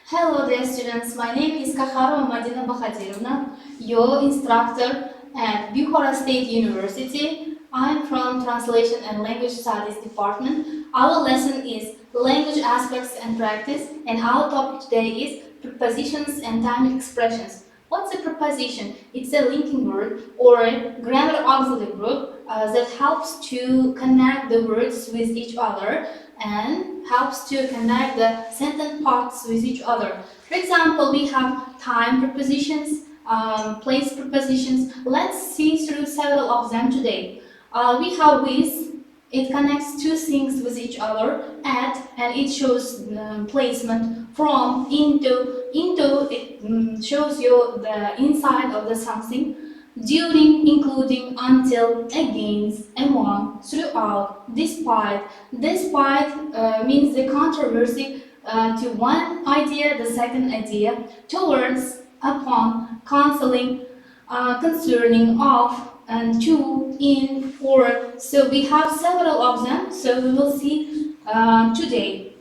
Hello dear students, my name is Madina, your instructor at Bukhara State University. I'm from Translation and Language Studies Department. Our lesson is Language Aspects and Practice, and our topic today is Prepositions and Time Expressions. What's a preposition? It's a linking word or a grammar auxiliary group that helps to connect the words with each other and helps to connect the sentence parts with each other. For example, we have time prepositions, place prepositions. Let's see through several of them today. We have with. It connects two things with each other. At, and it shows placement. From, into it shows you the inside of the something. During, including, until, against, among, throughout, despite. Despite means the controversy to one idea, the second idea, towards, upon, cancelling, concerning, of, and to, in, for. So we have several of them, so we will see today.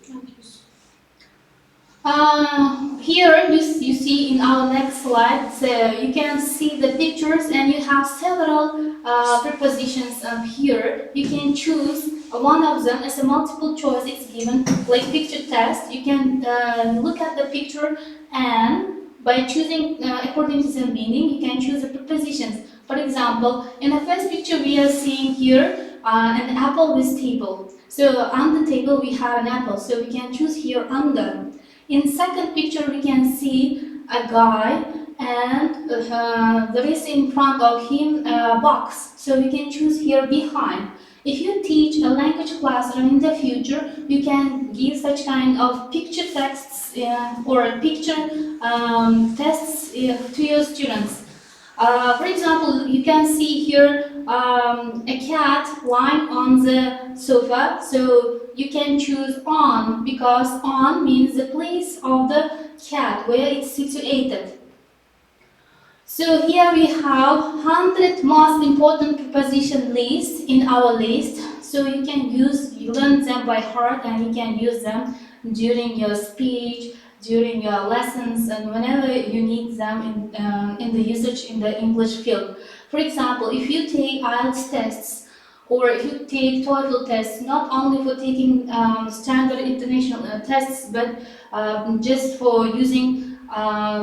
Here you see in our next slide, so you can see the pictures and you have several prepositions here. You can choose one of them as a multiple choice. It's given like picture test. You can look at the picture and by choosing according to the meaning, you can choose the prepositions. For example, in the first picture we are seeing here an apple with table. So on the table we have an apple, so we can choose here under. In second picture, we can see a guy and there is in front of him a box. So we can choose here behind. If you teach a language classroom in the future, you can give such kind of picture texts or picture tests to your students. For example, you can see here a cat lying on the sofa, so you can choose on because on means the place of the cat where it's situated. So here we have 100 most important preposition lists in our list. So you can learn them by heart and you can use them during your speech, during your lessons, and whenever you need them in the usage in the English field. For example, if you take IELTS tests or if you take TOEFL tests, not only for taking standard international tests, but just for using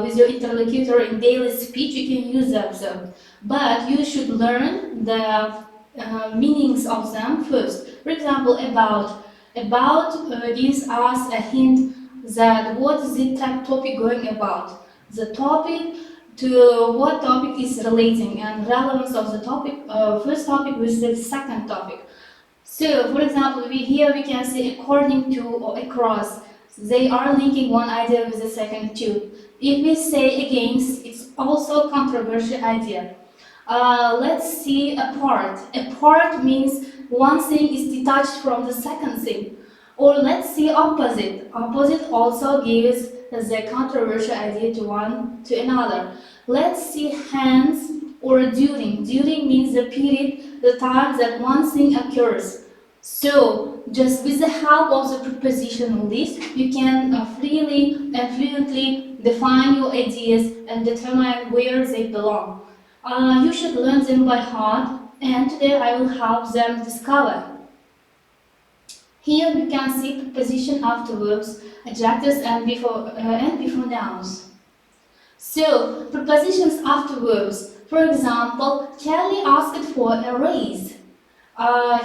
with your interlocutor in daily speech, you can use them. But you should learn the meanings of them first. For example, about gives us a hint that what is the topic going about. The topic to what topic is relating and relevance of the topic, first topic with the second topic. So, for example, here we can say according to or across. They are linking one idea with the second too. If we say against, it's also a controversial idea. Let's see apart. Apart means one thing is detached from the second thing. Or let's see opposite. Opposite also gives the controversial idea to another. Let's see hence or during. During means the period, the time that one thing occurs. So, just with the help of the preposition list, you can freely and fluently define your ideas and determine where they belong. You should learn them by heart, and today I will help them discover. Here we can see preposition after verbs, adjectives, and before nouns. So, prepositions after verbs. For example, Kelly asked for a raise.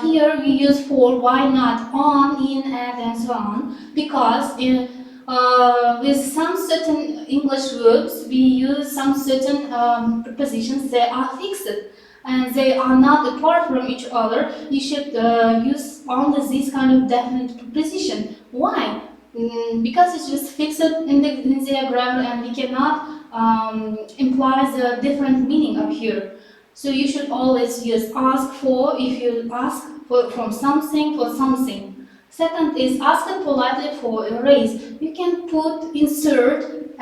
Here we use for, why not, on, in, at, and so on, because with some certain English verbs we use some certain prepositions that are fixed and they are not apart from each other. You should use only this kind of definite preposition. Why? Because it's just fixed in the grammar and we cannot imply the different meaning up here. So you should always use ask for if you ask from something for something. Second is ask politely for a raise. You can insert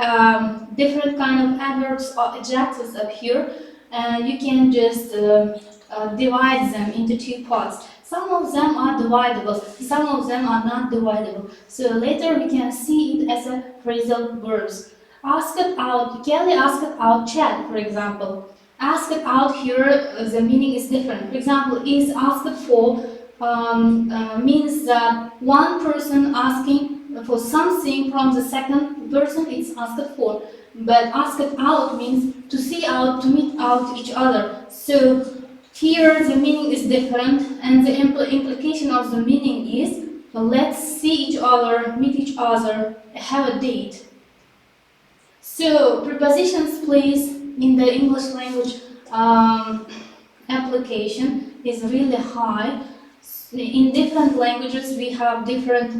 different kind of adverbs or adjectives up here, and you can just divide them into two parts. Some of them are dividable, some of them are not dividable. So later we can see it as a phrasal verbs. Ask it out, Kelly asked out Chad, for example. Ask it out here, the meaning is different. For example, is asked for means that one person asking for something from the second person, it's asked for. But asked out means to see out, to meet out each other. So here the meaning is different, and the implication of the meaning is let's see each other, meet each other, have a date. So prepositions plays in the English language application is really high. In different languages we have different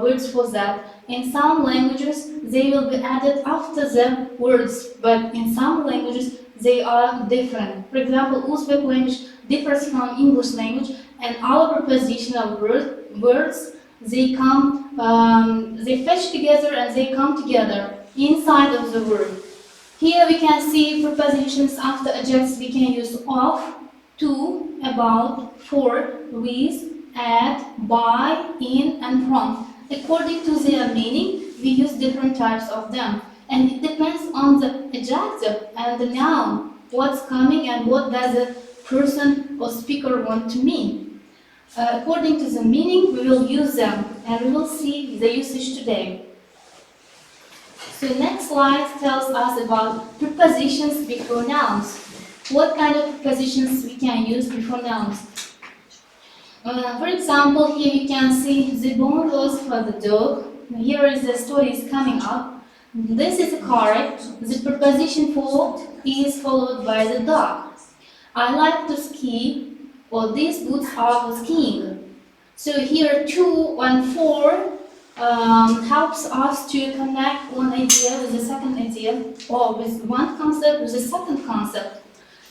words for that. In some languages they will be added after the words, but in some languages they are different. For example, Uzbek language differs from English language, and our prepositional words they come, they fetch together and they come together inside of the word. Here we can see prepositions after adjectives. We can use of, to, about, for, with, at, by, in, and from. According to their meaning, we use different types of them. And it depends on the adjective and the noun, what's coming and what does the person or speaker want to mean. According to the meaning, we will use them, and we will see the usage today. So next slide tells us about prepositions before nouns. What kind of prepositions we can use before nouns? For example, here you can see the bone was for the dog. Here is the story is coming up. This is correct. The preposition for is followed by the dog. I like to ski, or these boots are for skiing. So here 2 and 4 helps us to connect one idea with the second idea, or with one concept with the second concept.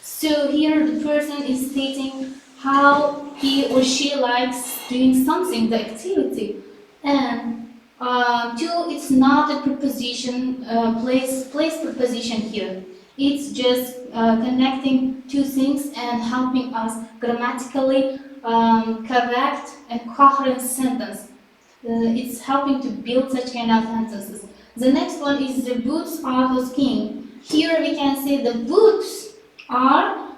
So here the person is stating how he or she likes doing something, the activity. And 2, it's not a preposition, place preposition here. It's just connecting two things and helping us grammatically correct and coherent sentence. It's helping to build such kind of sentences. The next one is the boots are for skiing. Here we can say the boots are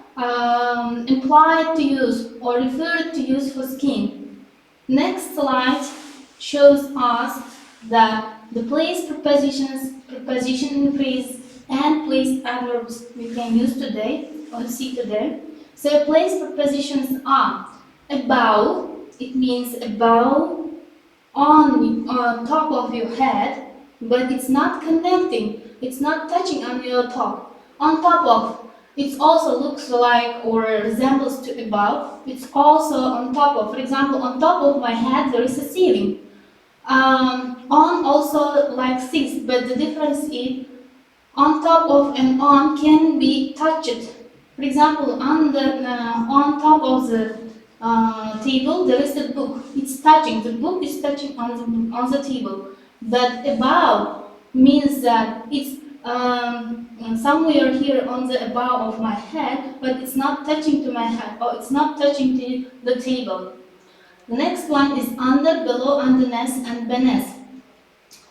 implied to use or referred to use for skiing. Next slide shows us that the place prepositions, preposition phrase, and place adverbs we can use today or see today. So place prepositions are above. It means above, on top of your head, but it's not connecting, it's not touching on your top. On top of, it also looks like or resembles to above. It's also on top of. For example, on top of my head there is a ceiling. On also like this, but the difference is on top of and on can be touched. For example, on top of the table there is a book. It's touching. The book is touching on the table. But above means that it's somewhere here on the above of my head, but it's not touching to my head, or it's not touching to the table. The next one is under, below, underneath, and beneath.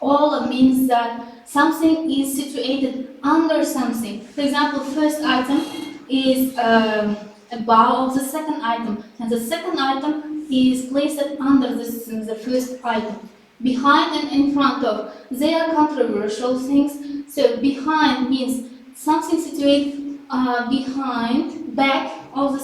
All means that something is situated under something. For example, first item is above the second item, and the second item is placed under the first item. Behind and in front of. They are controversial things. So behind means something situated behind, back of the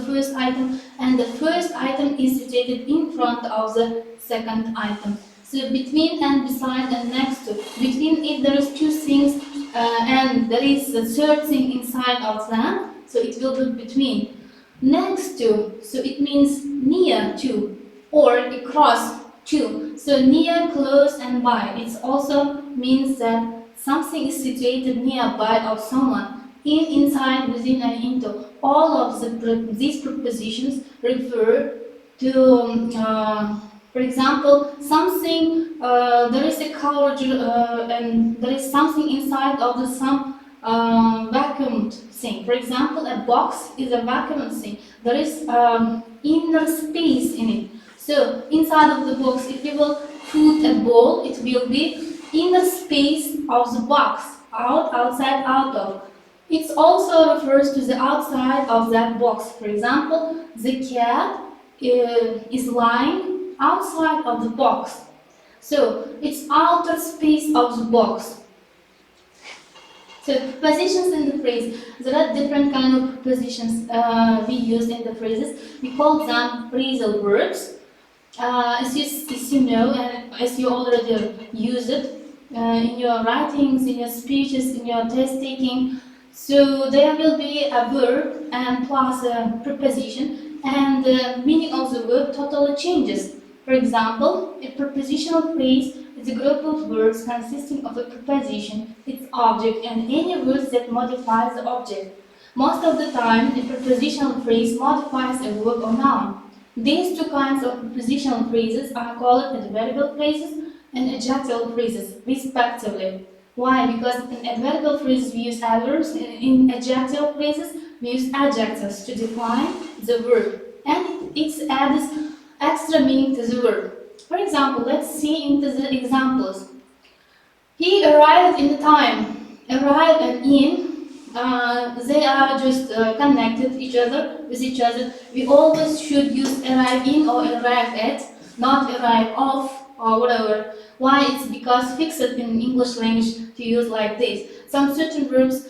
first item, and the first item is situated in front of the second item. So between and beside and next to. Between, if there is two things and there is a third thing inside of them, so it will be between. Next to, so it means near to, or across to. So near, close, and by. It also means that something is situated nearby of someone, in, inside, within, and into. All of these prepositions refer to, for example, something, there is a cover and there is something inside of some vacuumed thing. For example, a box is a vacuumed thing. There is inner space in it. So inside of the box, if you will put a ball, it will be inner space of the box, outside, out of. It also refers to the outside of that box. For example, the cat is lying outside of the box. So it's outer space of the box. So prepositions in the phrase. There are different kind of prepositions we use in the phrases. We call them phrasal verbs. As you know, and as you already use it in your writings, in your speeches, in your test taking. So there will be a verb and plus a preposition, and the meaning of the verb totally changes. For example, a prepositional phrase is a group of words consisting of a preposition, its object, and any words that modifies the object. Most of the time, a prepositional phrase modifies a verb or noun. These two kinds of prepositional phrases are called adverbial phrases and adjectival phrases, respectively. Why? Because in adverbial phrases we use adverbs, in adjectival phrases we use adjectives to define the verb, and it adds extra meaning to the verb. For example, let's see into the examples. He arrived in the time. Arrive and in, they are just connected with each other. We always should use arrive in or arrive at, not arrive off or whatever. Why? It's because fixed in English language to use like this. Some certain verbs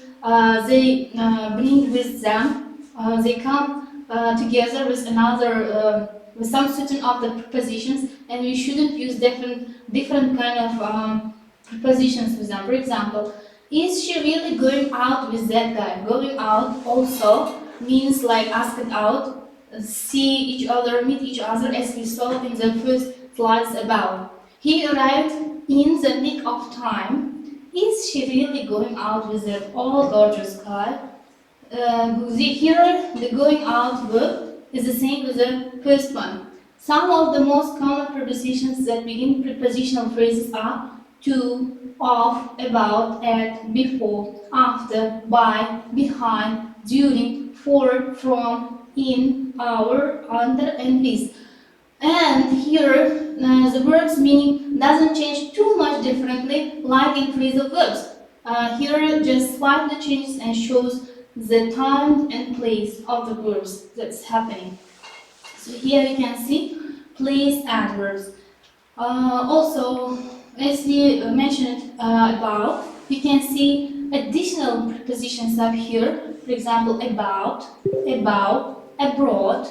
they bring with them, they come together with another, with some certain of the prepositions, and we shouldn't use different kind of prepositions with them. For example, is she really going out with that guy? Going out also means like asked out, see each other, meet each other, as we saw in the first slides about. He arrived in the nick of time. Is she really going out with that all gorgeous guy? Here, the going out verb is the same with the first one. Some of the most common prepositions that begin prepositional phrases are to, of, about, at, before, after, by, behind, during, for, from, in, our, under, and with. And here, the verb's meaning doesn't change too much differently like in phrasal verbs. Here it just slightly changes and shows the time and place of the verbs that's happening. So here you can see place adverbs. Also, as we mentioned above, you can see additional prepositions up here. For example, about, abroad,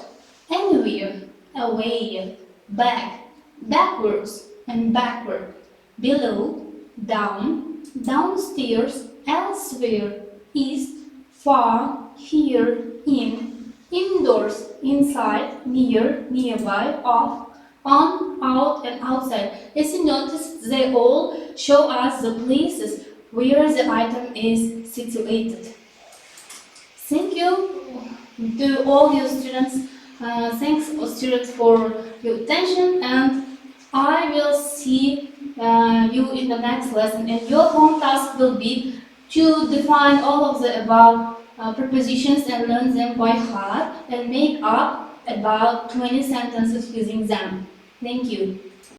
anywhere, away, back, backwards, and backward, below, down, downstairs, elsewhere, east, far, here, in, indoors, inside, near, nearby, off, on, out, and outside. As you notice, they all show us the places where the item is situated. Thank you to all your students. Thanks, students, for your attention, and I will see you in the next lesson. And your home task will be to define all of the above prepositions and learn them by heart and make up about 20 sentences using them. Thank you.